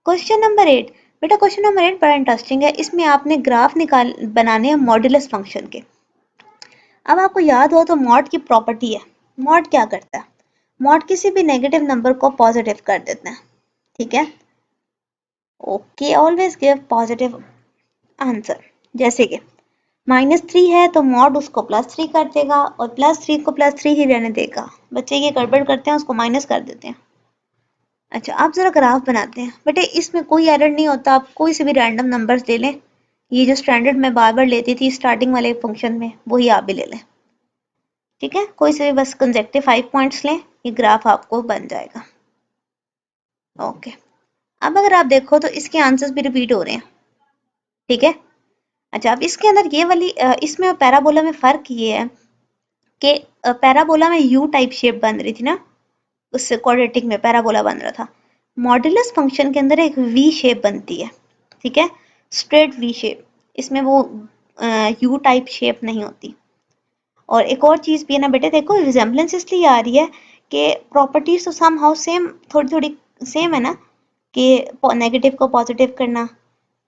Question number 8। बेटा question number 8 बड़ा interesting है। इसमें आपने ग्राफ बनाने हैं मॉड्यूलस फंक्शन के। अब आपको याद हो तो मॉड की प्रॉपर्टी है। मॉड क्या करता है? मॉड किसी भी नेगेटिव नंबर को पॉजिटिव कर देता है। ठीक है, okay, always give positive answer. जैसे कि -3 है तो मॉड उसको +3 कर देगा और +3 को +3 ही रहने देगा। बच्चे ये गड़बड़ करते हैं, उसको माइनस कर देते हैं। अच्छा, आप जरा ग्राफ बनाते हैं। बेटे इसमें कोई एरर नहीं होता, आप कोई से भी रैंडम नंबर्स ले लें। ये जो स्टैंडर्ड मैं बार बार लेती थी स्टार्टिंग वाले फंक्शन में, वही आप भी ले लें। ठीक है, कोई से भी बस कंसेक्टिव 5 पॉइंट्स लें, ये ग्राफ आपको बन जाएगा। ओके, अब अगर आप देखो तो इसके आंसर्स भी रिपीट हो रहे हैं। ठीक है, अच्छा, अब इसके अंदर ये वाली इसमें पैराबोला में फ़र्क ये है कि पैराबोला में यू टाइप शेप बन रही थी ना, उससे क्वाड्रेटिक में पैराबोला बन रहा था। मॉड्यूलस फंक्शन के अंदर एक वी शेप बनती है। ठीक है, स्ट्रेट वी शेप। इसमें वो यू टाइप शेप नहीं होती। और एक और चीज़ भी है ना बेटे, देखो रिजेम्बलेंस इसलिए आ रही है कि प्रॉपर्टीज तो सम हाउ सेम, थोड़ी थोड़ी सेम है ना, कि नेगेटिव को पॉजिटिव करना,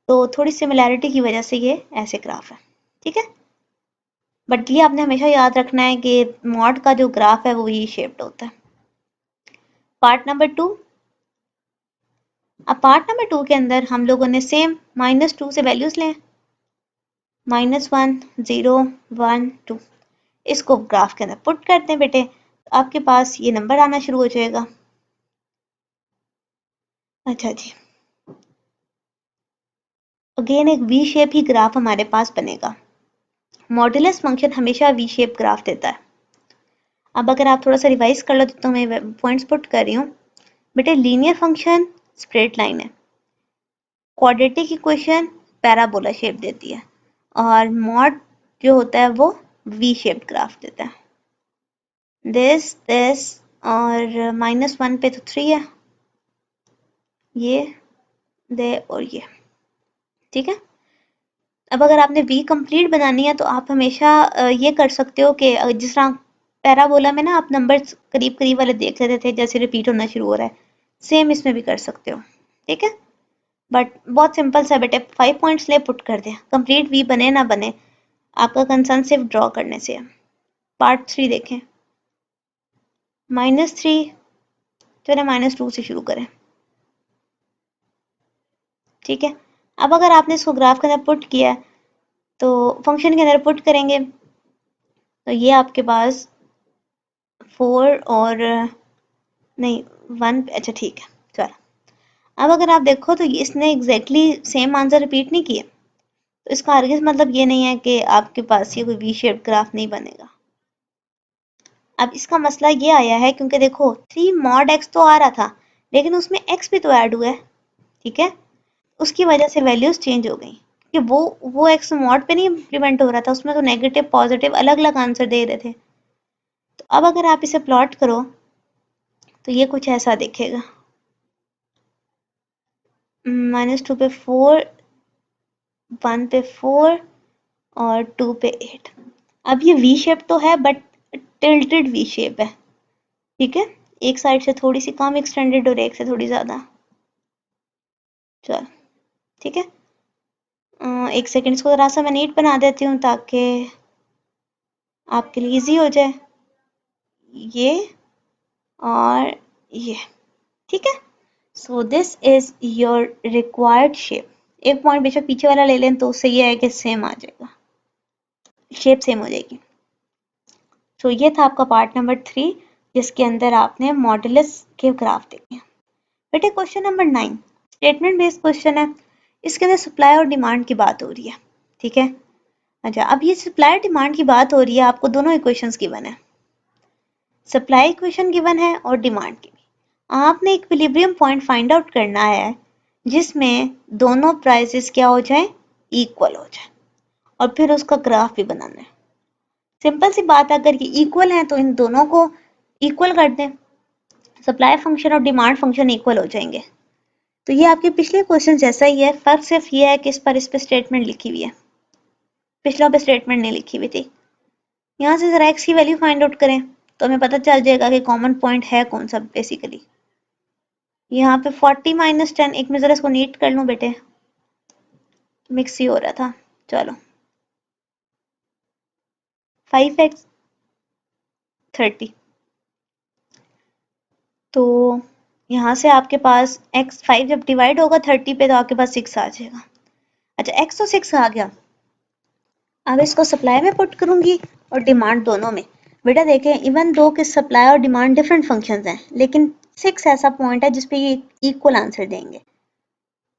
तो थोड़ी सिमिलैरिटी की वजह से ये ऐसे ग्राफ है। ठीक है, बट ये आपने हमेशा याद रखना है कि मॉड का जो ग्राफ है वो ये शेप्ड होता है। Part number 2। अब पार्ट नंबर 2 के अंदर हम लोगों ने सेम -2 से वैल्यूज लें, -1 0 1 2। इसको ग्राफ के अंदर पुट करते हैं बेटे, आपके पास ये नंबर आना शुरू हो जाएगा। अच्छा जी, अगेन एक वी शेप ही ग्राफ हमारे पास बनेगा। मॉड्यूलस फंक्शन हमेशा वी शेप ग्राफ देता है। अब अगर आप थोड़ा सा रिवाइज कर लो तो मैं पॉइंट्स पुट कर रही हूँ। बेटे लीनियर फंक्शन स्ट्रेट लाइन है, क्वाड्रेटिक इक्वेशन पैराबोला शेप देती है, और मॉड जो होता है वो वी शेप ग्राफ देता है। दिस और -1 पे तो 3 है, ये दे और ये। ठीक है, अब अगर आपने वी कंप्लीट बनानी है तो आप हमेशा ये कर सकते हो कि जिस तरह पैराबोला में ना आप नंबर्स करीब करीब वाले देख लेते थे, जैसे रिपीट होना शुरू हो रहा है, सेम इसमें भी कर सकते हो। ठीक है, बट बहुत सिंपल सा बेटे, 5 पॉइंट्स ले पुट कर दे, कंप्लीट वी बने ना बने, आपका कंसर्न सिर्फ ड्रॉ करने से है। पार्ट 3 देखें, -3, चले -2 से शुरू करें। ठीक है, अब अगर आपने इसको ग्राफ के अंदर पुट किया है तो फंक्शन के अंदर पुट करेंगे तो ये आपके पास 4 और नहीं 1, अच्छा ठीक है चलो। अब अगर आप देखो तो इसने एग्जैक्टली सेम आंसर रिपीट नहीं किए, तो इसका हरगिज़ मतलब ये नहीं है कि आपके पास ये कोई वी शेप ग्राफ नहीं बनेगा। अब इसका मसला ये आया है क्योंकि देखो 3 मॉड x तो आ रहा था, लेकिन उसमें x भी तो ऐड हुआ है। ठीक है, उसकी वजह से वैल्यूज चेंज हो गई कि वो x मॉड पे नहीं इम्प्लीमेंट हो रहा था, उसमें तो नेगेटिव पॉजिटिव अलग अलग आंसर दे रहे थे। तो अब अगर आप इसे प्लॉट करो तो ये कुछ ऐसा दिखेगा, -2 पे 4, 1 पे 4 और 2 पे 8। अब ये वी शेप तो है बट टिल्टेड वी शेप है। ठीक है, एक साइड से थोड़ी सी कम एक्सटेंडेड और एक से थोड़ी ज़्यादा। चलो ठीक है, एक सेकेंड, इसको ज़रा सा मैं नीट बना देती हूँ ताकि आपके लिए इजी हो जाए। ये और ये, ठीक है, so this is your required shape. एक पॉइंट बेशक पीछे वाला ले लें तो उससे ये है कि सेम आ जाएगा, शेप सेम हो जाएगी। तो ये था आपका पार्ट नंबर 3 जिसके अंदर आपने मॉड्यूलस के ग्राफ देखे। बेटे question number 9 statement based question है। इसके अंदर सप्लाई और डिमांड की बात हो रही है। ठीक है, अच्छा, अब ये सप्लाई डिमांड की बात हो रही है, आपको दोनों इक्वेशंस गिवन है, सप्लाई इक्वेशन गिवन है और डिमांड की भी। आपने इक्विलिब्रियम पॉइंट फाइंड आउट करना है जिसमें दोनों प्राइसेस क्या हो जाए, इक्वल हो जाए, और फिर उसका ग्राफ भी बनाना है। सिंपल सी बात है, अगर ये इक्वल है तो इन दोनों को इक्वल कर दें, सप्लाई फंक्शन और डिमांड फंक्शन इक्वल हो जाएंगे। तो ये आपके पिछले क्वेश्चन जैसा ही है, फर्क सिर्फ ये है कि इस पे स्टेटमेंट लिखी हुई है, पिछला पे स्टेटमेंट नहीं लिखी हुई थी। यहाँ से जरा एक्स की वैल्यू फाइंड आउट करें तो हमें पता चल जाएगा कि कॉमन पॉइंट है कौन सा बेसिकली। यहाँ पे 40 माइनस 10, एक मैं जरा इसको नीट कर लूँ बेटे, मिक्स ही हो रहा था। चलो 5x 30, तो यहाँ से आपके पास x 5 जब डिवाइड होगा 30 पे तो आपके पास 6 आ जाएगा। अच्छा x तो 6 आ गया, अब इसको सप्लाई में पुट करूंगी और डिमांड दोनों में। बेटा देखें, इवन दो के सप्लाई और डिमांड डिफरेंट फंक्शंस हैं, लेकिन 6 ऐसा पॉइंट है जिसपे ये इक्वल आंसर देंगे।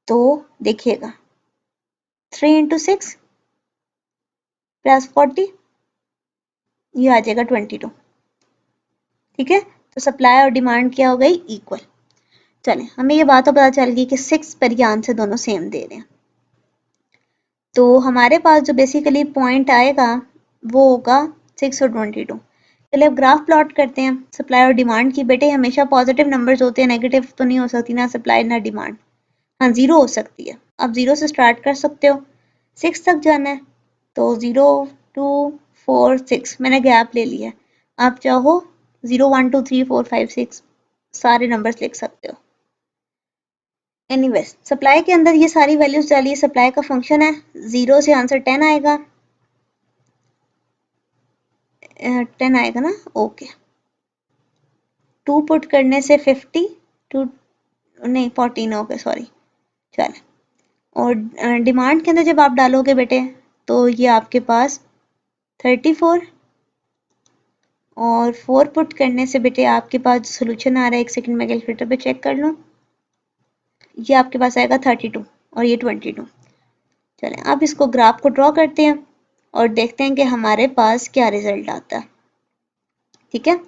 तो देखिएगा 3 इंटू 6 प्लस 40, ये आ जाएगा 22। ठीक है, तो सप्लाई और डिमांड क्या हो गई, इक्वल। चलें, हमें ये बात तो पता चल गई कि 6 पर ये आंसर दोनों सेम दे रहे हैं। तो हमारे पास जो बेसिकली पॉइंट आएगा वो होगा 6 और 22। चलिए अब ग्राफ प्लॉट करते हैं सप्लाई और डिमांड की। बेटे हमेशा पॉजिटिव नंबर्स होते हैं, नेगेटिव तो नहीं हो सकती ना सप्लाई ना डिमांड। हाँ, 0 हो सकती है। आप 0 से स्टार्ट कर सकते हो, 6 तक जाना है तो 0 2 4 6 मैंने गैप ले लिया है। आप चाहो 0 1 2 3 4 5 6 सारे नंबर्स लिख सकते हो। एनीवेज, सप्लाई के अंदर ये सारी वैल्यूज डालिए, सप्लाई का फंक्शन है, 0 से आंसर 10 आएगा, 10 आएगा ना, ओके। 2 पुट करने से 50, 2 नहीं 14 हो गए, सॉरी। चले, और डिमांड के अंदर जब आप डालोगे बेटे तो ये आपके पास 34, और 4 पुट करने से बेटे आपके पास सोल्यूशन आ रहा है, एक सेकंड में कैलकुलेटर पे चेक कर लूँ, ये आपके पास आएगा 32 और ये 22। चलें अब इसको ग्राफ को ड्रॉ करते हैं और देखते हैं कि हमारे पास क्या रिजल्ट आता है। ठीक है,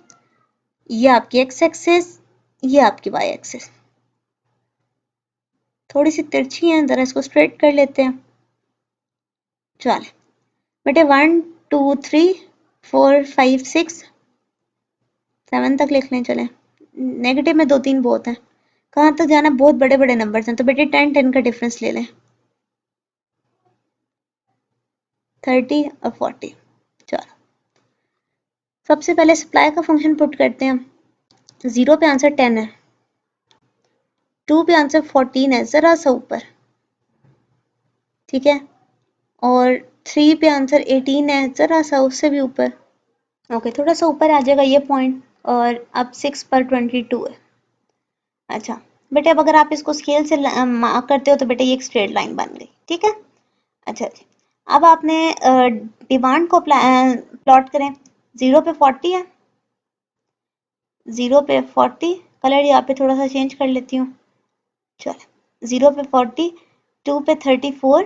ये आपकी एक्स एक्सिस, ये आपकी वाई एक्सिस, थोड़ी सी तिरछी है, जरा इसको स्ट्रेट कर लेते हैं। चलें बेटे 1 2 3 4 5 6 7 तक लिख लें। चलें, नेगेटिव में 2 3 बहुत हैं, कहाँ तक जाना, बहुत बड़े बड़े नंबर्स हैं, तो बेटे 10 10 का डिफरेंस ले लें, 30 और 40। चलो सबसे पहले सप्लाई का फंक्शन पुट करते हैं। 0 पे आंसर 10 है, 2 पे आंसर 14 है, जरा सा ऊपर। ठीक है, और 3 पे आंसर 18 है, जरा सा उससे भी ऊपर। ओके, थोड़ा सा ऊपर आ जाएगा ये पॉइंट, और अब 6 पर 22 है। अच्छा बेटे, अब अगर आप इसको स्केल से मार्क करते हो तो बेटे ये एक स्ट्रेट लाइन बन गई। ठीक है, अच्छा अच्छा, अब आपने डिमांड को प्लॉट करें। 0 पे 40 है, 0 पे 40, कलर यहाँ पे थोड़ा सा चेंज कर लेती हूँ। चलो 0 पे 40, 2 पे 34,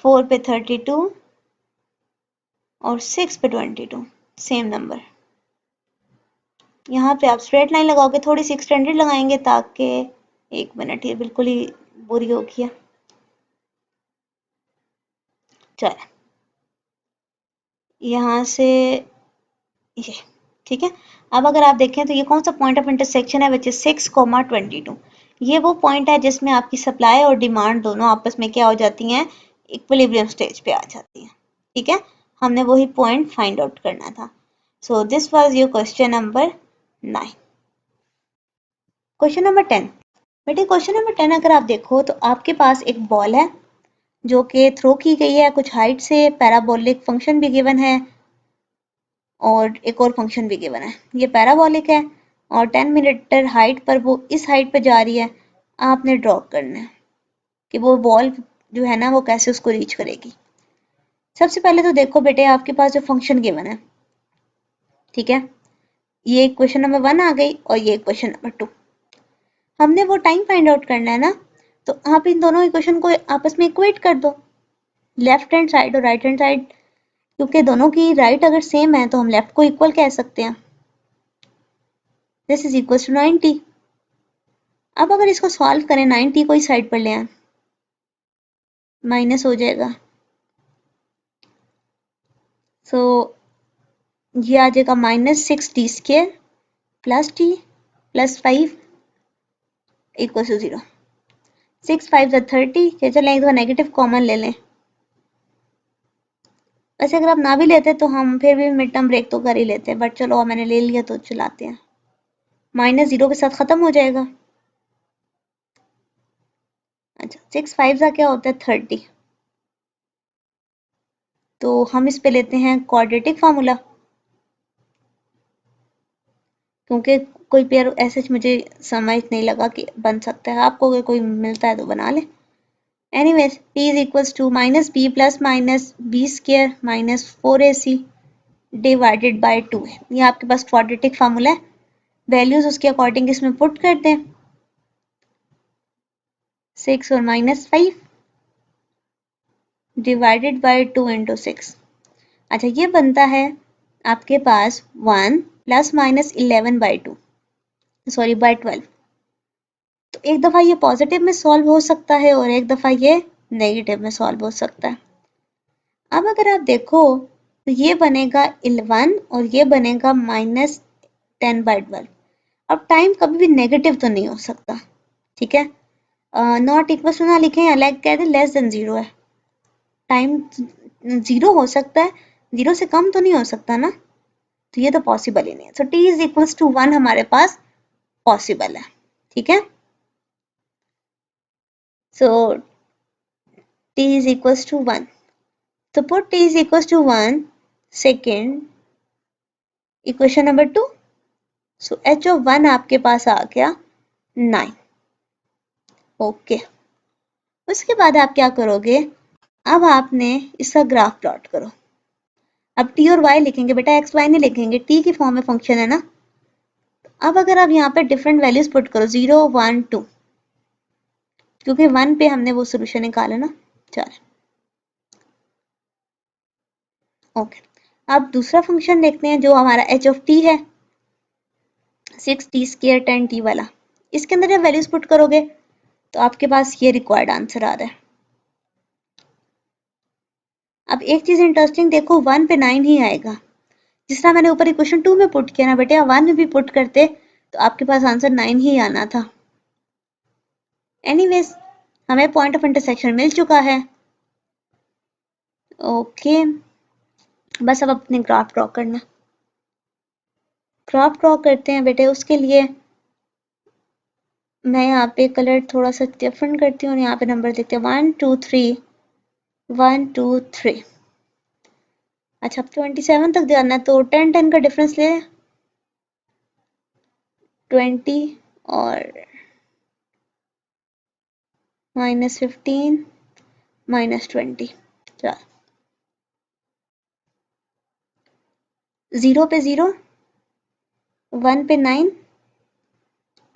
4 पे 32 और 6 पे 22, सेम नंबर। यहाँ पे आप स्ट्रेट लाइन लगाओगे, थोड़ी सी एक्सटेंडेड लगाएंगे ताकि, एक मिनट, ये बिल्कुल ही बुरी हो गई है। चलो यहाँ से ये, ठीक है। अब अगर आप देखें तो ये कौन सा पॉइंट ऑफ इंटरसेक्शन है, विच इज 6,22। ये वो पॉइंट है जिसमें आपकी सप्लाई और डिमांड दोनों आपस में क्या हो जाती हैं, इक्विलिब्रियम स्टेज पे आ जाती हैं। ठीक है, हमने वही पॉइंट फाइंड आउट करना था। So this was your question number 9। Question number 10। बेटे क्वेश्चन नंबर 10 अगर आप देखो तो आपके पास एक बॉल है जो कि थ्रो की गई है कुछ हाइट से, पैराबोलिक फंक्शन भी गिवन है और एक और फंक्शन भी गिवन है। ये पैराबोलिक है और 10 मीटर हाइट पर वो इस हाइट पर जा रही है। आपने ड्रॉ करना है कि वो बॉल जो है ना वो कैसे उसको रीच करेगी। सबसे पहले तो देखो बेटे, आपके पास जो फंक्शन गिवन है, ठीक है, ये क्वेश्चन नंबर 1 आ गई और ये क्वेश्चन नंबर 2। हमने वो टाइम फाइंड आउट करना है ना, तो आप इन दोनों इक्वेशन को आपस में इक्वेट कर दो, लेफ्ट हैंड साइड और राइट हैंड साइड, क्योंकि दोनों की राइट अगर सेम है तो हम लेफ्ट को इक्वल कह सकते हैं। This is equal to 90। अब अगर इसको सॉल्व करें, 90 को इस साइड पर ले आए, माइनस हो जाएगा, सो ये आ जाएगा -6t² plus t plus 5 equal to 0। 6 5 30, चलें एक दो नेगेटिव कॉमन ले लें। वैसे अगर आप ना भी लेते तो हम फिर भी मिड टर्म ब्रेक तो कर ही लेते हैं, बट चलो मैंने ले लिया तो चलाते हैं। माइनस 0 के साथ खत्म हो जाएगा। अच्छा 6 5 का क्या होता है 30। तो हम इस पे लेते हैं क्वाड्रेटिक फार्मूला, क्योंकि कोई पेयर ऐसे मुझे समझ नहीं लगा कि बन सकता है। आपको अगर कोई मिलता है तो बना ले। Anyways p is equals to minus B plus minus B square minus 4ac divided by 2 है। ये आपके पास क्वाड्रेटिक फार्मूला है। वैल्यूज उसके अकॉर्डिंग इसमें पुट कर दें, 6 और माइनस 5 डिवाइडेड बाय 2 इंटू 6। अच्छा ये बनता है आपके पास 1 plus minus 11 by 2, sorry by 12। तो एक दफ़ा ये पॉजिटिव में सॉल्व हो सकता है और एक दफ़ा ये नेगेटिव में सॉल्व हो सकता है। अब अगर आप देखो तो ये बनेगा 11 और ये बनेगा माइनस 10 बाई 12। अब टाइम कभी भी नेगेटिव तो नहीं हो सकता, ठीक है। नॉट इक्वल टू ना लिखें, अलग कह दें लेस देन 0 है। टाइम 0 हो सकता है, 0 से कम तो नहीं हो सकता ना, तो ये तो पॉसिबल ही नहीं है। सो t इज इक्वल्स टू 1 हमारे पास पॉसिबल है, ठीक है। सो t is equals to 1. So put t is equals to 1, second equation number 2. So h of 1 आपके पास आ गया 9। ओके उसके बाद आप क्या करोगे, अब आपने इसका ग्राफ प्लॉट करो। अब t और y लिखेंगे बेटा, x y नहीं लिखेंगे, t की फॉर्म में फंक्शन है ना। अब अगर आप यहाँ पे डिफरेंट वैल्यूज पुट करो 0 1 2, क्योंकि 1 पे हमने वो सोल्यूशन निकाला ना। चल ओके अब दूसरा फंक्शन देखते हैं जो हमारा h of t है, 6t स्क्वायर 10t वाला। इसके अंदर जब वैल्यूज पुट करोगे तो आपके पास ये रिक्वायर्ड आंसर आ रहा है। अब एक चीज इंटरेस्टिंग देखो, 1 पे 9 ही आएगा। जिस तरह मैंने ऊपर इक्वेशन 2 में पुट किया ना बेटे, 1 में भी पुट करते तो आपके पास आंसर 9 ही आना था। एनीवेज हमें पॉइंट ऑफ इंटरसेक्शन मिल चुका है। ओके बस अब अपने ग्राफ ड्रॉ करना। ग्राफ ड्रॉ करते हैं बेटे, उसके लिए मैं यहाँ पे कलर थोड़ा सा डिफरेंट करती हूँ। यहाँ पे नंबर देखते हैं 1 2 3 1 2 3। अच्छा अब 27 तक जाना है तो 10 10 का डिफरेंस ले 20 और -15 -20। चल 0 पे 0, 1 पे 9,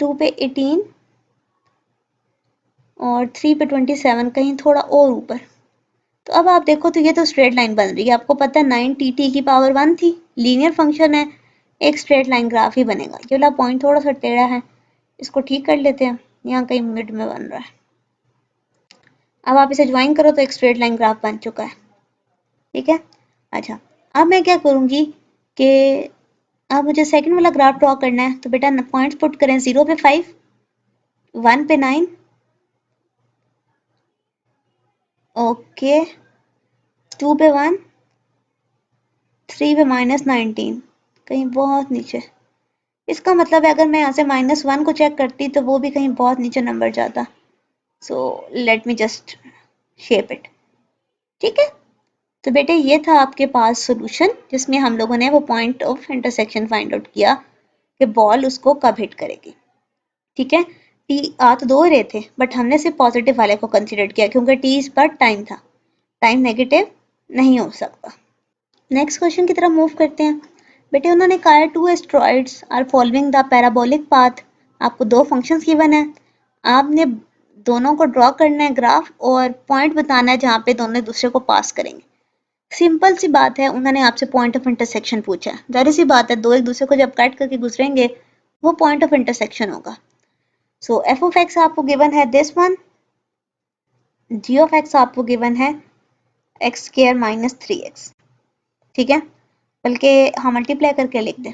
2 पे 18 और 3 पे 27, कहीं थोड़ा और ऊपर। तो अब आप देखो तो ये तो स्ट्रेट लाइन बन रही है। आपको पता है 9 टी की पावर 1 थी, लीनियर फंक्शन है, एक स्ट्रेट लाइन ग्राफ ही बनेगा। ये वाला पॉइंट थोड़ा सा टेढ़ा है, इसको ठीक कर लेते हैं। यहाँ कहीं मिड में बन रहा है। अब आप इसे ज्वाइन करो तो एक स्ट्रेट लाइन ग्राफ बन चुका है, ठीक है। अच्छा अब मैं क्या करूँगी कि अब मुझे सेकंड वाला ग्राफ ड्रॉ करना है। तो बेटा पॉइंट्स पुट करें, 0 पे 5, 1 पे 9, ओके 2 पे 1, 3 पे -19, कहीं बहुत नीचे। इसका मतलब है अगर मैं यहाँ से -1 को चेक करती तो वो भी कहीं बहुत नीचे नंबर जाता। So let me just shape it, ठीक है। तो बेटे ये था आपके पास सॉल्यूशन, जिसमें हम लोगों ने वो point of intersection find out किया कि बॉल उसको कब हिट करेगी, ठीक है। टी आ तो दो रहे थे बट हमने सिर्फ पॉजिटिव वाले को कंसीडर किया क्योंकि टी इस पर टाइम था, टाइम नेगेटिव नहीं हो सकता। नेक्स्ट क्वेश्चन की तरफ मूव करते हैं। बेटे उन्होंने कहा है 2 asteroids are following the parabolic path. आपको दो फंक्शंस गिवन है, आपने दोनों को ड्रॉ करना है ग्राफ और पॉइंट बताना है जहाँ पे दोनों दूसरे को पास करेंगे। सिंपल सी बात है, उन्होंने आपसे पॉइंट ऑफ इंटरसेक्शन पूछा है। जाहिर सी बात है दो एक दूसरे को जब कट करके गुजरेंगे वो पॉइंट ऑफ इंटरसेक्शन होगा। सो एफ ऑफ एक्स आपको गिवन है this one, G of X आपको गिवन है एक्स स्क्वायर -3x, ठीक है। बल्कि हम मल्टीप्लाई करके लिख दें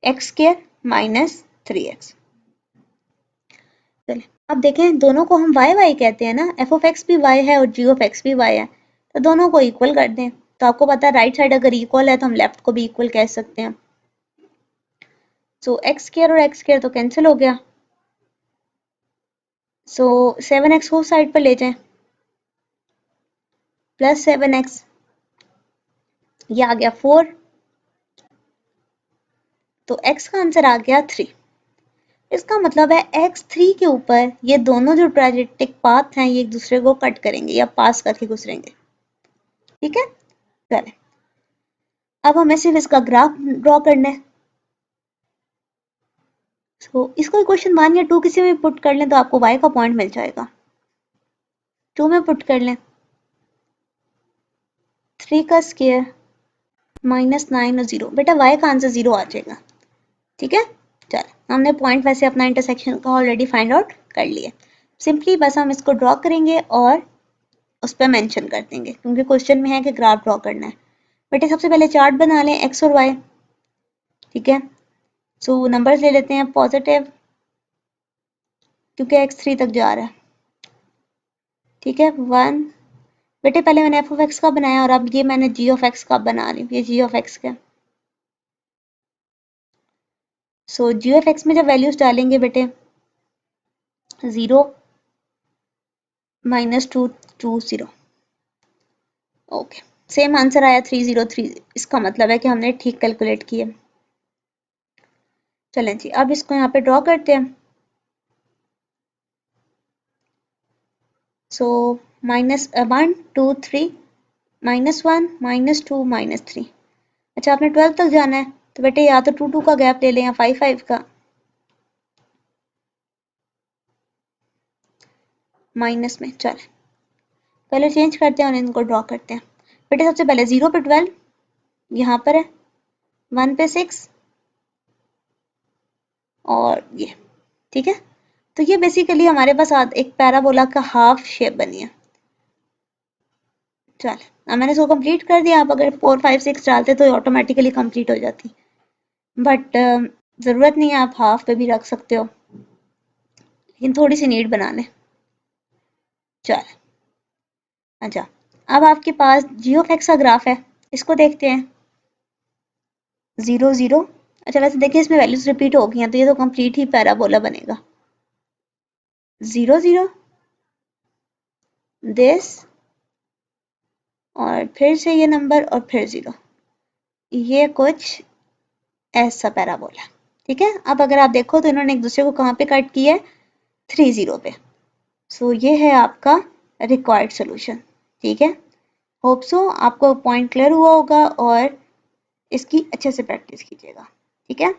एक्स स्क्वायर -3x। चलिए अब देखें, दोनों को हम वाई वाई कहते हैं ना, एफ ऑफ एक्स भी वाई है और जी ऑफ एक्स भी वाई है, तो दोनों को इक्वल कर दें। तो आपको पता है राइट साइड अगर इक्वल है तो हम लेफ्ट को भी इक्वल कह सकते हैं। सो एक्स स्क्वायर और एक्स स्क्वायर तो कैंसिल हो गया, सो 7x को साइड पर ले जाएं, प्लस 7x, ये आ गया 4, तो x का आंसर आ गया 3। इसका मतलब है x3 के ऊपर ये दोनों जो ट्रांजिटिक पाथ हैं ये एक दूसरे को कट करेंगे या पास करके गुजरेंगे। ठीक है, चलें अब हमें सिर्फ इसका ग्राफ ड्रॉ करना है। तो इसको क्वेश्चन 1 या 2 किसी में पुट कर लें तो आपको y का पॉइंट मिल जाएगा। 2 में पुट कर लें, 3 का स्क्वायर माइनस 9 और 0, बेटा y का आंसर 0 आ जाएगा। ठीक है, चलो हमने पॉइंट वैसे अपना इंटरसेक्शन का ऑलरेडी फाइंड आउट कर लिया। सिंपली बस हम इसको ड्रॉ करेंगे और उस पर मेंशन कर देंगे क्योंकि क्वेश्चन में है कि ग्राफ ड्रॉ करना है। बेटे सबसे पहले चार्ट बना लें x और y। ठीक है, सो नंबर्स ले लेते हैं पॉजिटिव क्योंकि x 3 तक जा रहा है। ठीक है, 1, बेटे पहले मैंने f ऑफ x का बनाया और अब ये मैंने g ऑफ x का बना रही हूँ, ये g ऑफ x का। सो g ऑफ x में जब वैल्यूज डालेंगे बेटे 0 माइनस 2 2 0, ओके सेम आंसर आया 303। इसका मतलब है कि हमने ठीक कैलकुलेट किया। चलें जी अब इसको यहाँ पे ड्रॉ करते हैं। So minus 1 2 3 -1 -2 -3। अच्छा आपने 12 तक जाना है तो बेटे या तो 2 2 का गैप ले लें या 5 5 का। माइनस में चलें पहले चेंज करते हैं और इनको ड्रॉ करते हैं। बेटे सबसे पहले 0 पे 12 यहाँ पर है, 1 पे 6 और ये। ठीक है, तो ये बेसिकली हमारे पास एक पैराबोला का हाफ शेप बनी है। चल अब मैंने इसको कंप्लीट कर दिया। आप अगर 4 5 6 डालते तो ऑटोमेटिकली कंप्लीट हो जाती, बट ज़रूरत नहीं है, आप हाफ पे भी रख सकते हो, लेकिन थोड़ी सी नीड बना लें। चल अच्छा अब आपके पास जी ऑफ एक्स का ग्राफ है, इसको देखते हैं। 0 0, अच्छा वैसे देखिए इसमें वैल्यूज रिपीट हो गई हैं तो ये तो कंप्लीट ही पैराबोला बनेगा। 0 0 दिस और फिर से ये नंबर और फिर 0, ये कुछ ऐसा पैराबोला। ठीक है, अब अगर आप देखो तो इन्होंने एक दूसरे को कहाँ पे कट किया है, 3 0 पे। सो ये है आपका रिक्वायर्ड सोल्यूशन। ठीक है, होप सो आपको पॉइंट क्लियर हुआ होगा और इसकी अच्छे से प्रैक्टिस कीजिएगा। ठीक है,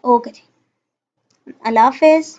ओके जी, अल्लाह हाफिज़।